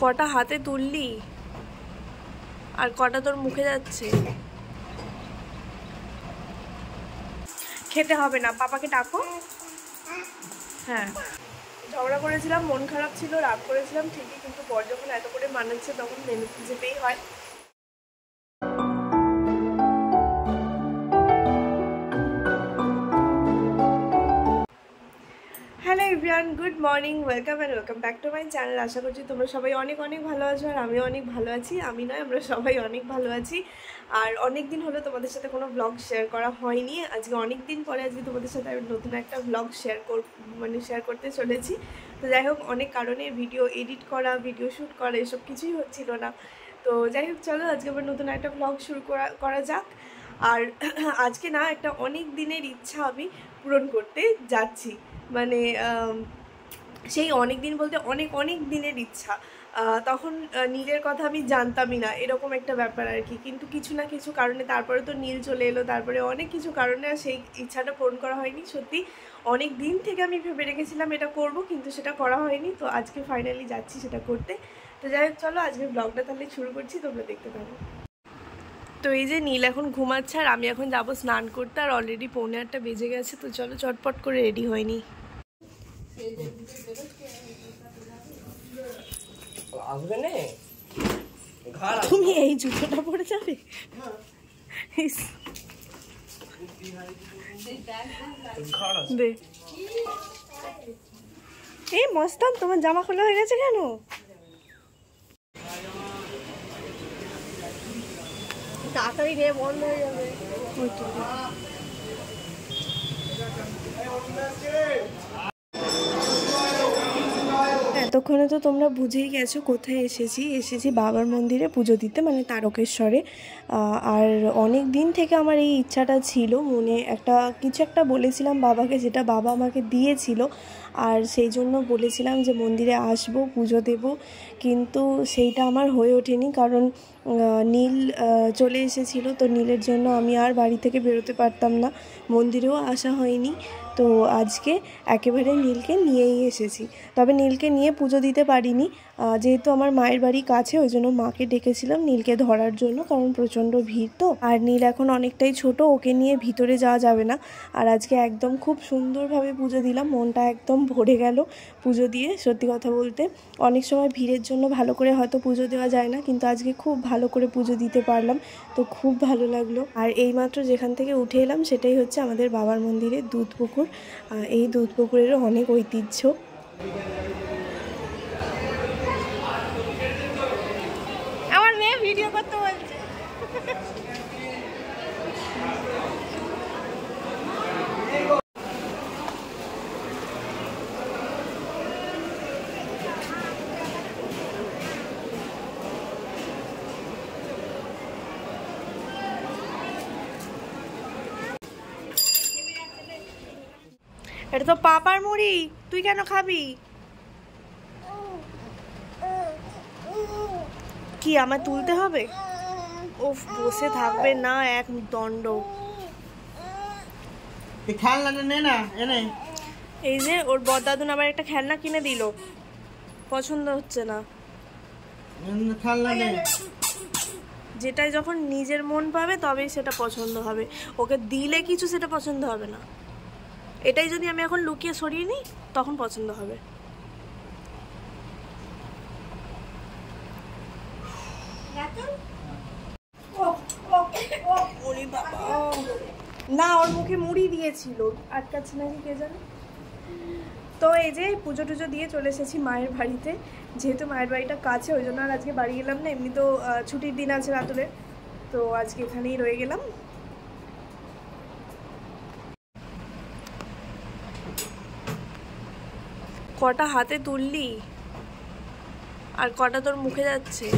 কটা হাতে তুললি আর কটা তোর মুখে যাচ্ছে? খেতে হবে না, পাপাকে ডাকো। হ্যাঁ, ঝগড়া করেছিলাম, মন খারাপ ছিল, রাগ করেছিলাম ঠিকই, কিন্তু বর যখন এত করে মানাচ্ছে তখন মেনে যেতেই হয়। Hello everyone, good morning, welcome and welcome back to my channel. আশা করছি তোমরা সবাই অনেক অনেক ভালো আছো, আর আমিও অনেক ভালো আছি। আমি নয়, আমরা সবাই অনেক ভালো আছি। আর অনেক দিন হলো তোমাদের সাথে কোনো ব্লগ শেয়ার করা হয়নি। আজকে অনেক দিন পরে আজকে তোমাদের সাথে আমি নতুন একটা ব্লগ শেয়ার করতে চলেছি। তো যাই হোক, অনেক কারণে ভিডিও এডিট করা, ভিডিও শ্যুট করা এসব কিছুই হচ্ছিল না। তো যাই হোক, চলো আজকে আবার নতুন একটা ব্লগ শুরু করা যাক। আর আজকে না একটা অনেক দিনের ইচ্ছা আমি পূরণ করতে যাচ্ছি। মানে সেই অনেক দিন বলতে অনেক অনেক দিনের ইচ্ছা। তখন নীলের কথা আমি জানতামই না, এরকম একটা ব্যাপার আর কি। কিন্তু কিছু না কিছু কারণে তারপরে তো নীল চলে এলো, তারপরে অনেক কিছু কারণে সেই ইচ্ছাটা পূরণ করা হয়নি। সত্যি অনেক দিন থেকে আমি ভেবে রেখেছিলাম এটা করব, কিন্তু সেটা করা হয়নি। তো আজকে ফাইনালি যাচ্ছি সেটা করতে। তো যাই হোক, চলো আজকে ব্লগটা তাহলে শুরু করছি, তোমরা দেখতে পারো। তো এই যে নীল এখন ঘুমাচ্ছে আর আমি এখন যাবো স্নান করতে, আর অলরেডি 8:45 বেজে গেছে। তো চলো চটপট করে রেডি হয়নি। তুমি এই জুতোটা পরে যাবে? এই মস্তান, তোমার জামা খোলা হয়ে গেছে কেন? তাড়াতাড়ি রে, বন্ধ হয়ে যাবে। এতক্ষণে তো তোমরা বুঝেই গেছো কোথায় এসেছি বাবার মন্দিরে পুজো দিতে, মানে তারকেশ্বরে। আর অনেক দিন থেকে আমার এই ইচ্ছাটা ছিল মনে, কিছু একটা বলেছিলাম বাবাকে, যেটা বাবা আমাকে দিয়েছিল। আর সেই জন্য বলেছিলাম যে মন্দিরে আসবো, পুজো দেব, কিন্তু সেইটা আমার হয়ে ওঠেনি। কারণ নীল চলে এসেছিল, তো নীলের জন্য আমি আর বাড়ি থেকে বেরোতে পারতাম না, মন্দিরেও আসা হয়নি। তো আজকে একেবারে নীলকে নিয়েই এসেছি। তবে নীলকে নিয়ে পুজো দিতে পারিনি, যেহেতু আমার মায়ের বাড়ি কাছে, ওই জন্য মাকে ডেকেছিলাম নীলকে ধরার জন্য, কারণ প্রচণ্ড ভিড়। তো আর নীল এখন অনেকটাই ছোট, ওকে নিয়ে ভিতরে যাওয়া যাবে না। আর আজকে একদম খুব সুন্দরভাবে পুজো দিলাম, মনটা একদম ভরে গেল পুজো দিয়ে। সত্যি কথা বলতে অনেক সময় ভিড়ের জন্য ভালো করে হয়তো পুজো দেওয়া যায় না, কিন্তু আজকে খুব ভালো করে পুজো দিতে পারলাম, তো খুব ভালো লাগলো। আর এইমাত্র যেখান থেকে উঠে এলাম সেটাই হচ্ছে আমাদের বাবার মন্দিরের দুধ পুকুর। এই দুধ পুকুরেরও অনেক ঐতিহ্য। আমার মেয়ে ভিডিও করতে বলছে। এটা তো পাপার মুড়ি, তুই কেন খাবি? কি আমার তুলতে হবে? ওফ, বসে থাকবে না এক দণ্ড। এই যে ওর বড়দাদুন আবার একটা খেলনা কিনে দিল, পছন্দ হচ্ছে না। যেটাই যখন নিজের মন পাবে তবেই সেটা পছন্দ হবে, ওকে দিলে কিছু সেটা পছন্দ হবে না। এটাই যদি আমি এখন লুকিয়ে সরিয়ে নিই তখন পছন্দ হবে। না, ওর মুখে মুড়ি দিয়েছিল, আটকাচ্ছে নাকি কে জানে। তো এই যে পুজো টুজো দিয়ে চলে এসেছি মায়ের বাড়িতে। যেহেতু মায়ের বাড়িটা কাছে, ওই জন্য আর আজকে বাড়ি গেলাম না। এমনি তো ছুটির দিন আছে রাতুলে, তো আজকে এখানেই রয়ে গেলাম। কটা হাতে তুললি আর কটা তোর মুখে যাচ্ছে?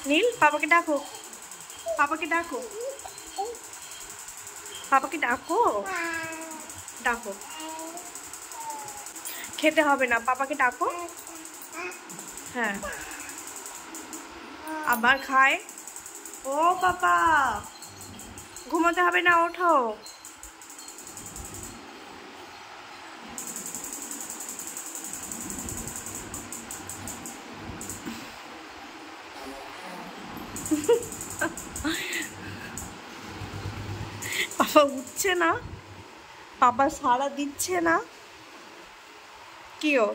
নীল, পাপাকে ডাকো, পাপাকে ডাকো, পাপাকে ডাকো, ডাকো। খেতে হবে না, পাপাকে ডাকো। হ্যাঁ আবার খায়। ও পাপা ঘুমোতে হবে না, ওঠো। পাপা উঠছে না, পাপা সাড়া দিচ্ছে না। কি ও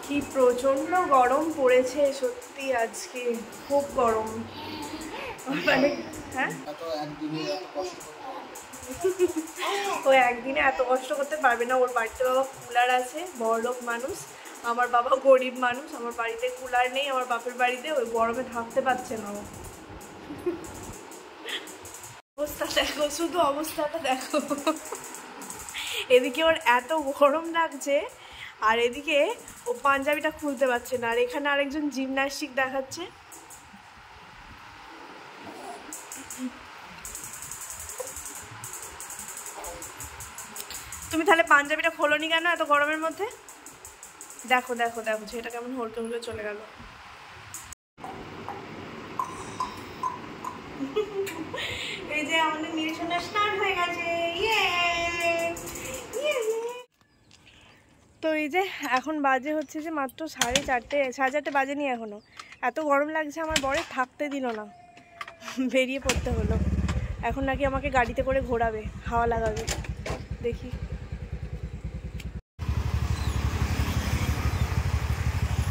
কি প্রচন্ড গরম পড়েছে সত্যি, আজকে খুব গরম। মানে হ্যাঁ ও একদিনে এত কষ্ট করতে পারবে না। ওর বাড়িতে বাবা কুলার আছে, বড়লোক মানুষ। আমার বাবা গরিব মানুষ, আমার বাড়িতে কুলার নেই। আমার বাপের বাড়িতে ওই গরমে থাকতে পারছে না ও। অবস্থা দেখো, শুধু অবস্থাটা দেখো। এদিকে ওর এত গরম লাগছে, আর এদিকে ও পাঞ্জাবিটা খুলতে পারছে না। আর এখানে আরেকজন জিমন্যাস্টিক দেখাচ্ছে। তুমি তাহলে পাঞ্জাবিটা খোলোনি কেন এত গরমের মধ্যে? দেখো দেখো দেখো সেটা কেমন হলতে হলে চলে গেল। এই যে আমাদের নিরীক্ষণটা স্টার্ট হয়ে গেছে। তো এই যে এখন বাজে হচ্ছে যে মাত্র 4:30, 4:30 বাজেনি এখনো। এত গরম লাগছে আমার বরে থাকতে দিল না, বেরিয়ে পড়তে হলো। এখন নাকি আমাকে গাড়িতে করে ঘোরাবে, হাওয়া লাগাবে, দেখি।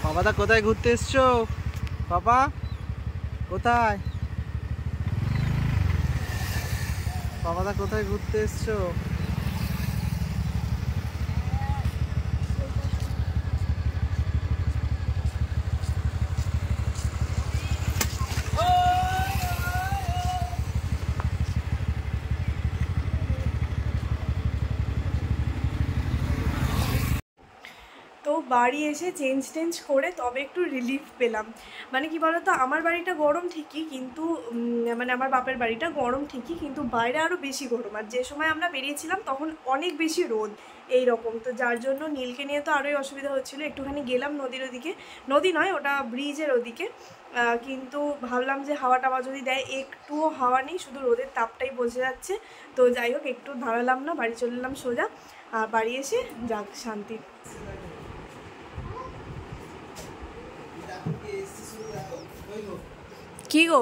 বাবাদা কোথায় ঘুরতে এসছো? বাবা কোথায়? বাবাদা কোথায় ঘুরতে এসছো? তো বাড়ি এসে চেঞ্জ করে তবে একটু রিলিফ পেলাম। মানে কি বলতো, আমার বাড়িটা গরম ঠিকই, কিন্তু মানে আমার বাপের বাড়িটা গরম ঠিকই, কিন্তু বাইরে আরও বেশি গরম। আর যে সময় আমরা বেরিয়েছিলাম তখন অনেক বেশি রোদ এই রকম। তো যার জন্য নীলকে নিয়ে তো আরোই অসুবিধা হচ্ছিলো। একটুখানি গেলাম নদীর ওদিকে, নদী নয় ওটা ব্রিজের ওদিকে, কিন্তু ভাবলাম যে হাওয়া টাওয়া যদি দেয়, একটুও হাওয়া নেই, শুধু রোদের তাপটাই বোঝা যাচ্ছে। তো যাই হোক একটু দাঁড়ালাম না, বাড়ি চলে এলাম সোজা। আর বাড়ি এসে যাক শান্তি। কি গো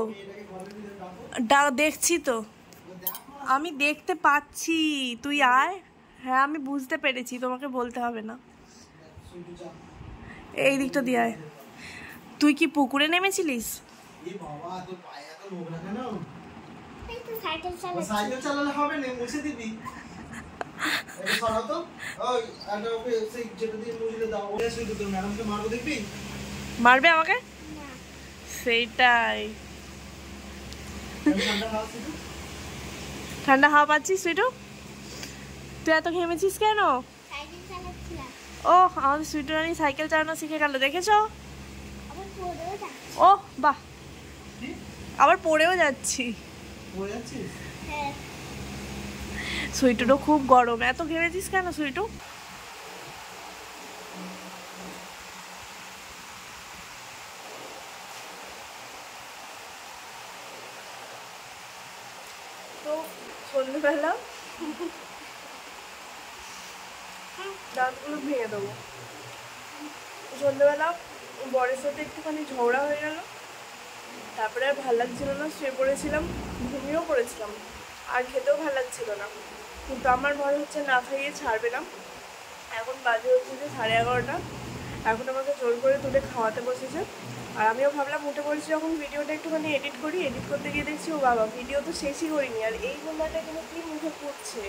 দেখছি তো, আমি দেখতে পাচ্ছি, তুই আয়। হ্যাঁ আমি বুঝতে পেরেছি, তোমাকে বলতে হবে না। এই দিকটা দিয়ে আয়। তুই কি পুকুরে নেমেছিলিস? মারবে আমাকে? সেইটাই, ঠান্ডা হাওয়া পাচ্ছিস সুইটু? তুই এত ঘেমেছিস কেন? ও আমাদের সুইটু রানী সাইকেল চালানো শিখে গেল, দেখেছো? ও বাহ, আবার পড়েও যাচ্ছি। সুইটুরও খুব গরম। এত ঘেমেছিস কেন সুইটু? তো সন্ধ্যেবেলা দাঁতগুলো ভেঙে দেবো। সন্ধ্যেবেলা বরের সাথে একটুখানি ঝগড়া হয়ে গেল, তারপরে আর ভালো লাগছিল না, শুয়ে পড়েছিলাম, ঘুমিয়েও পড়েছিলাম, আর খেতেও ভালো লাগছিল না। কিন্তু আমার ভয় হচ্ছে না খাইয়ে ছাড়বে না। এখন বাজে হচ্ছে যে 11:30। এখন আমাকে জোর করে তুলে খাওয়াতে বসেছে। আর আমিও ভাবলাম উঠে পড়েছি যখন, ভিডিওটা একটুখানি এডিট করি। এডিট করতে গিয়ে দেখছি ও বাবা ভিডিও তো শেষই করিনি, আর এই গোলাটা কিন্তু কি মুখে পড়ছে।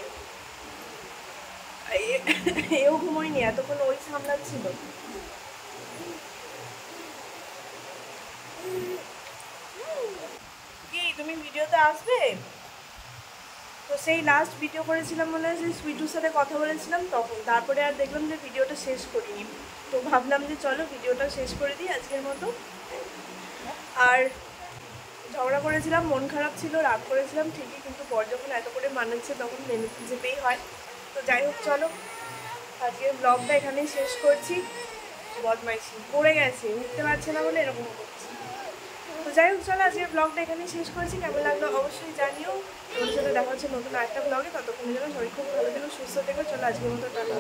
এও ঘুমোয়নি এতক্ষণ, ওই সামলাচ্ছিল। কি তুমি ভিডিওতে আসবে? তো সেই লাস্ট ভিডিও করেছিলাম মনে হয়, সেই সুইটুর সাথে কথা বলেছিলাম তখন। তারপরে আর দেখলাম যে ভিডিওটা শেষ করিনি, তো ভাবলাম যে চলো ভিডিওটা শেষ করে দিই আজকের মতো। আর ঝগড়া করেছিলাম, মন খারাপ ছিল, রাগ করেছিলাম ঠিকই, কিন্তু পর যখন এত করে মানাচ্ছে তখন মেনে যেতেই হয়। তো যাই হোক চলো, আজকের ব্লগটা এখানেই শেষ করছি। বদমাইশি পড়ে গেছে, উঠতে পারছে না বলে এরকম করছি। তো যাই হোক চলো, আজকের ব্লগটা এখানেই শেষ করছি। কেমন লাগলো অবশ্যই জানিও। তোমাদের সাথে দেখা হচ্ছে নতুন আরেকটা ব্লগে। ততক্ষণের জন্য সবাই খুব ভালো থেকো, সুস্থ থেকো। চলো আজকের মতো টাটা।